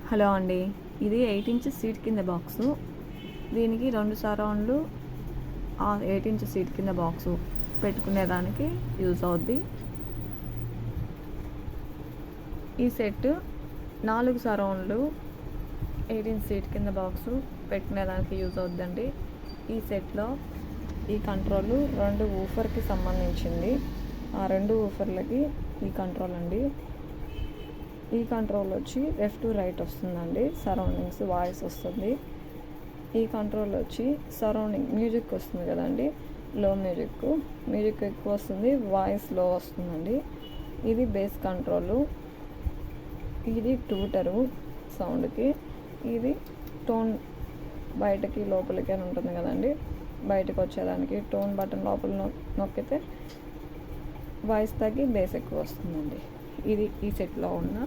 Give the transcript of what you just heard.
Hello అండి, ఇది 8 inch seat కింద బాక్సు. దీనికి 2 సరౌండ్లు 8 ఇంచ్ సీట్ కింద బాక్సు పెట్టుకునేదానికి యూజ్ అవుద్ది. ఈ సెట్ 4 సరౌండ్లు 8 ఇంచ్ సీట్ కింద బాక్సు పెట్టుకునేదానికి యూజ్ అవుద్దండి. ఈ సెట్లో ఈ కంట్రోల్ 2 ఊఫర్కి సంబంధించింది. ఆ 2 ఊఫర్లకి ఈ కంట్రోల్ అండి. ఈ కంట్రోల్ వచ్చి లెఫ్ట్ టు రైట్ వస్తుందండి, సరౌండింగ్స్ వాయిస్ వస్తుంది. ఈ కంట్రోల్ వచ్చి సరౌండింగ్ మ్యూజిక్ వస్తుంది కదండి, లో మ్యూజిక్ ఎక్కువ వస్తుంది, వాయిస్ లో వస్తుందండి. ఇది బేస్ కంట్రోలు. ఇది ట్యూటరు సౌండ్కి. ఇది టోన్ బయటకి లోపలికి అని ఉంటుంది కదండి, బయటకు వచ్చేదానికి టోన్ బటన్ లోపల నొక్కితే వాయిస్ తగ్గి బేస్ ఎక్కువ వస్తుందండి. ఇది ఈ సెట్లో ఉన్న